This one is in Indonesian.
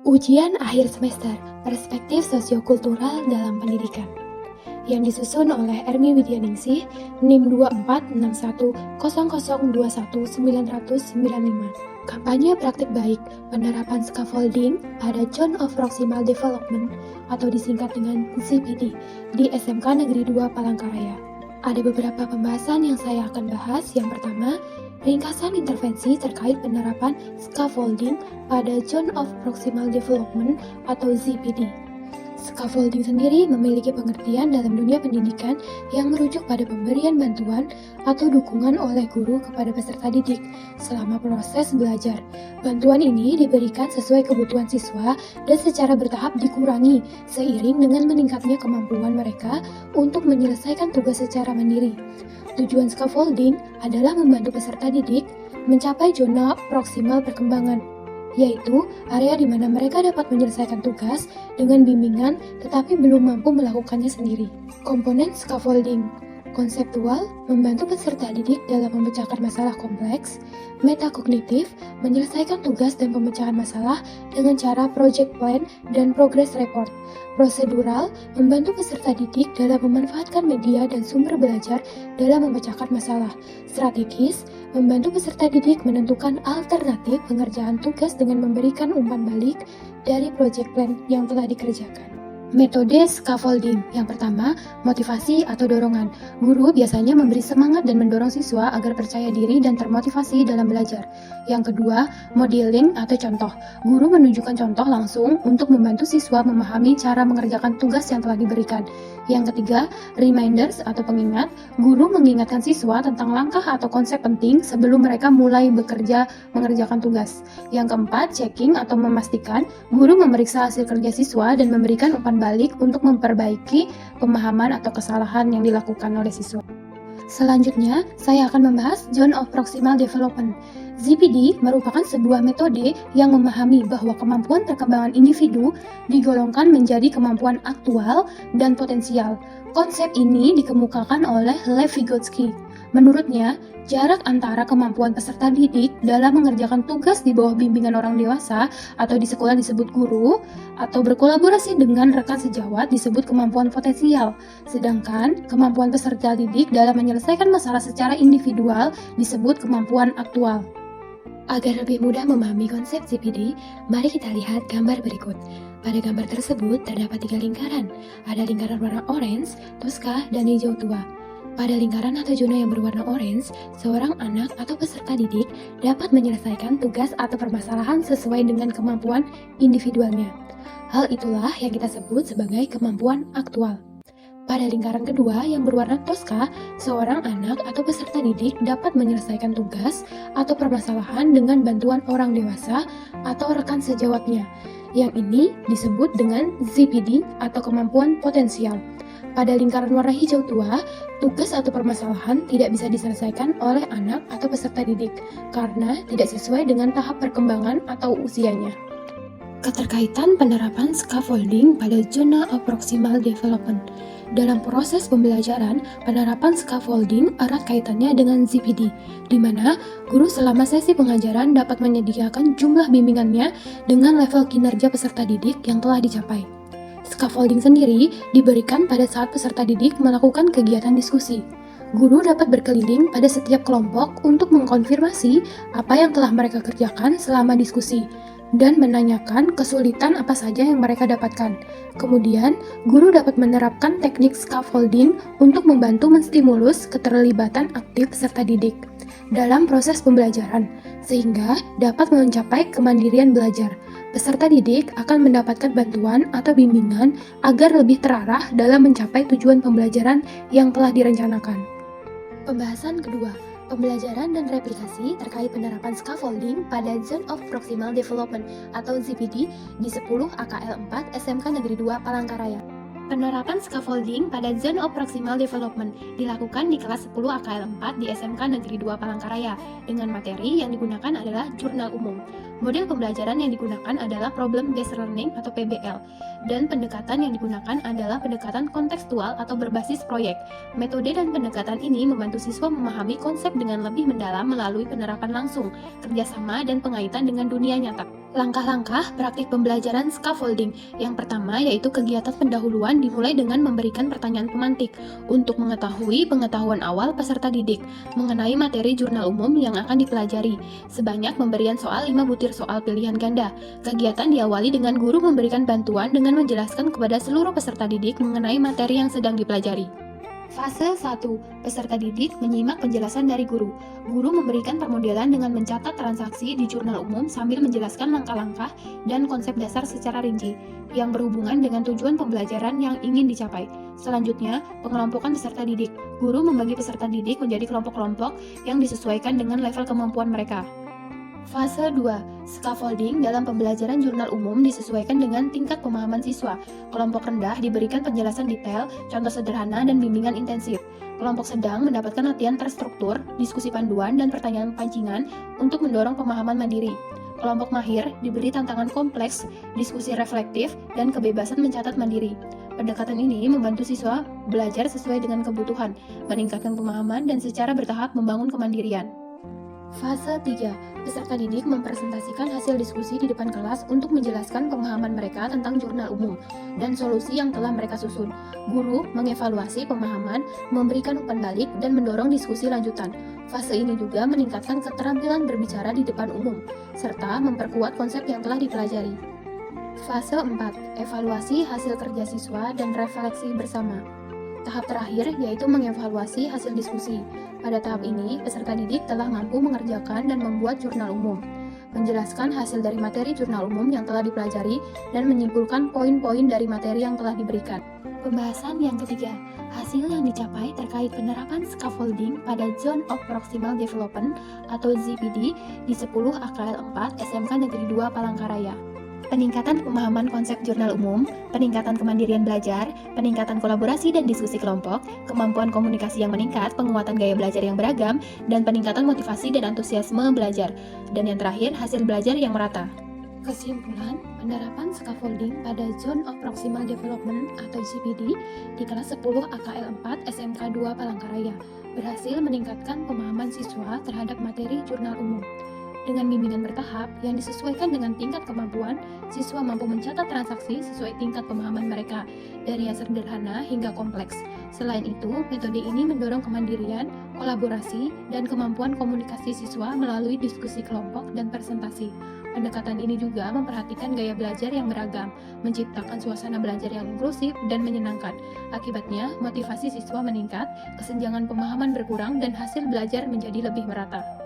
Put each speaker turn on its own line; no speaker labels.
Ujian akhir semester, perspektif sosiokultural dalam pendidikan, yang disusun oleh Ermi Widyaningsih, NIM 246100219095. Kampanye praktik baik, penerapan scaffolding pada Zone of Proximal Development atau disingkat dengan ZPD di SMK Negeri 2 Palangkaraya. Ada beberapa pembahasan yang saya akan bahas. Yang pertama, ringkasan intervensi terkait penerapan scaffolding pada Zone of Proximal Development atau ZPD. Scaffolding sendiri memiliki pengertian dalam dunia pendidikan yang merujuk pada pemberian bantuan atau dukungan oleh guru kepada peserta didik selama proses belajar. Bantuan ini diberikan sesuai kebutuhan siswa dan secara bertahap dikurangi seiring dengan meningkatnya kemampuan mereka untuk menyelesaikan tugas secara mandiri. Tujuan scaffolding adalah membantu peserta didik mencapai zona proksimal perkembangan, yaitu area di mana mereka dapat menyelesaikan tugas dengan bimbingan tetapi belum mampu melakukannya sendiri. Komponen scaffolding konseptual, membantu peserta didik dalam memecahkan masalah kompleks. Metakognitif, menyelesaikan tugas dan pemecahan masalah dengan cara project plan dan progress report. Prosedural, membantu peserta didik dalam memanfaatkan media dan sumber belajar dalam memecahkan masalah. Strategis, membantu peserta didik menentukan alternatif pengerjaan tugas dengan memberikan umpan balik dari project plan yang telah dikerjakan. Metode scaffolding. Yang pertama, motivasi atau dorongan. Guru biasanya memberi semangat dan mendorong siswa agar percaya diri dan termotivasi dalam belajar. Yang kedua, modeling atau contoh. Guru menunjukkan contoh langsung untuk membantu siswa memahami cara mengerjakan tugas yang telah diberikan. Yang ketiga, reminders atau pengingat. Guru mengingatkan siswa tentang langkah atau konsep penting sebelum mereka mulai bekerja mengerjakan tugas. Yang keempat, checking atau memastikan. Guru memeriksa hasil kerja siswa dan memberikan umpan balik untuk memperbaiki pemahaman atau kesalahan yang dilakukan oleh siswa. Selanjutnya, saya akan membahas Zone of Proximal Development. ZPD merupakan sebuah metode yang memahami bahwa kemampuan perkembangan individu digolongkan menjadi kemampuan aktual dan potensial. Konsep ini dikemukakan oleh Lev Vygotsky. Menurutnya, jarak antara kemampuan peserta didik dalam mengerjakan tugas di bawah bimbingan orang dewasa atau di sekolah disebut guru, atau berkolaborasi dengan rekan sejawat disebut kemampuan potensial. Sedangkan kemampuan peserta didik dalam menyelesaikan masalah secara individual disebut kemampuan aktual. Agar lebih mudah memahami konsep ZPD, mari kita lihat gambar berikut. Pada gambar tersebut terdapat 3 lingkaran. Ada lingkaran warna orange, Tosca, dan hijau tua. Pada lingkaran atau zona yang berwarna orange, seorang anak atau peserta didik dapat menyelesaikan tugas atau permasalahan sesuai dengan kemampuan individualnya. Hal itulah yang kita sebut sebagai kemampuan aktual. Pada lingkaran kedua yang berwarna Tosca, seorang anak atau peserta didik dapat menyelesaikan tugas atau permasalahan dengan bantuan orang dewasa atau rekan sejawatnya. Yang ini disebut dengan ZPD atau kemampuan potensial. Pada lingkaran warna hijau tua, tugas atau permasalahan tidak bisa diselesaikan oleh anak atau peserta didik karena tidak sesuai dengan tahap perkembangan atau usianya. Keterkaitan penerapan scaffolding pada zona of proximal development. Dalam proses pembelajaran, penerapan scaffolding erat kaitannya dengan ZPD, di mana guru selama sesi pengajaran dapat menyediakan jumlah bimbingannya dengan level kinerja peserta didik yang telah dicapai. Scaffolding sendiri diberikan pada saat peserta didik melakukan kegiatan diskusi. Guru dapat berkeliling pada setiap kelompok untuk mengkonfirmasi apa yang telah mereka kerjakan selama diskusi dan menanyakan kesulitan apa saja yang mereka dapatkan. Kemudian, guru dapat menerapkan teknik scaffolding untuk membantu menstimulus keterlibatan aktif peserta didik dalam proses pembelajaran, sehingga dapat mencapai kemandirian belajar. Peserta didik akan mendapatkan bantuan atau bimbingan agar lebih terarah dalam mencapai tujuan pembelajaran yang telah direncanakan. Pembahasan kedua, pembelajaran dan replikasi terkait penerapan scaffolding pada Zone of Proximal Development atau ZPD di 10 AKL 4 SMK Negeri 2 Palangkaraya. Penerapan scaffolding pada Zone of Proximal Development dilakukan di kelas 10 AKL 4 di SMK Negeri 2 Palangkaraya dengan materi yang digunakan adalah jurnal umum. Model pembelajaran yang digunakan adalah Problem Based Learning atau PBL, dan pendekatan yang digunakan adalah pendekatan kontekstual atau berbasis proyek. Metode dan pendekatan ini membantu siswa memahami konsep dengan lebih mendalam melalui penerapan langsung, kerjasama, dan pengaitan dengan dunia nyata. Langkah-langkah praktik pembelajaran scaffolding. Yang pertama yaitu kegiatan pendahuluan dimulai dengan memberikan pertanyaan pemantik untuk mengetahui pengetahuan awal peserta didik mengenai materi jurnal umum yang akan dipelajari. Sebanyak pemberian soal 5 butir soal pilihan ganda. Kegiatan diawali dengan guru memberikan bantuan dengan menjelaskan kepada seluruh peserta didik mengenai materi yang sedang dipelajari. Fase 1. Peserta didik menyimak penjelasan dari guru. Guru memberikan permodelan dengan mencatat transaksi di jurnal umum sambil menjelaskan langkah-langkah dan konsep dasar secara rinci yang berhubungan dengan tujuan pembelajaran yang ingin dicapai. Selanjutnya, pengelompokan peserta didik. Guru membagi peserta didik menjadi kelompok-kelompok yang disesuaikan dengan level kemampuan mereka. Fase 2. Scaffolding dalam pembelajaran jurnal umum disesuaikan dengan tingkat pemahaman siswa. Kelompok rendah diberikan penjelasan detail, contoh sederhana, dan bimbingan intensif. Kelompok sedang mendapatkan latihan terstruktur, diskusi panduan, dan pertanyaan pancingan untuk mendorong pemahaman mandiri. Kelompok mahir diberi tantangan kompleks, diskusi reflektif, dan kebebasan mencatat mandiri. Pendekatan ini membantu siswa belajar sesuai dengan kebutuhan, meningkatkan pemahaman, dan secara bertahap membangun kemandirian. Fase 3. Peserta didik mempresentasikan hasil diskusi di depan kelas untuk menjelaskan pemahaman mereka tentang jurnal umum dan solusi yang telah mereka susun. Guru mengevaluasi pemahaman, memberikan umpan balik, dan mendorong diskusi lanjutan. Fase ini juga meningkatkan keterampilan berbicara di depan umum, serta memperkuat konsep yang telah dipelajari. Fase 4. Evaluasi hasil kerja siswa dan refleksi bersama. Tahap terakhir yaitu mengevaluasi hasil diskusi. Pada tahap ini, peserta didik telah mampu mengerjakan dan membuat jurnal umum, menjelaskan hasil dari materi jurnal umum yang telah dipelajari, dan menyimpulkan poin-poin dari materi yang telah diberikan. Pembahasan yang ketiga, hasil yang dicapai terkait penerapan scaffolding pada Zone of Proximal Development atau ZPD di 10 AKL 4 SMK Negeri 2 Palangkaraya. Peningkatan pemahaman konsep jurnal umum, peningkatan kemandirian belajar, peningkatan kolaborasi dan diskusi kelompok, kemampuan komunikasi yang meningkat, penguatan gaya belajar yang beragam, dan peningkatan motivasi dan antusiasme belajar. Dan yang terakhir, hasil belajar yang merata. Kesimpulan, penerapan scaffolding pada Zone of Proximal Development atau ZPD di kelas 10 AKL 4 SMK 2 Palangkaraya berhasil meningkatkan pemahaman siswa terhadap materi jurnal umum. Dengan bimbingan bertahap yang disesuaikan dengan tingkat kemampuan, siswa mampu mencatat transaksi sesuai tingkat pemahaman mereka, dari yang sederhana hingga kompleks. Selain itu, metode ini mendorong kemandirian, kolaborasi, dan kemampuan komunikasi siswa melalui diskusi kelompok dan presentasi. Pendekatan ini juga memperhatikan gaya belajar yang beragam, menciptakan suasana belajar yang inklusif dan menyenangkan. Akibatnya, motivasi siswa meningkat, kesenjangan pemahaman berkurang, dan hasil belajar menjadi lebih merata.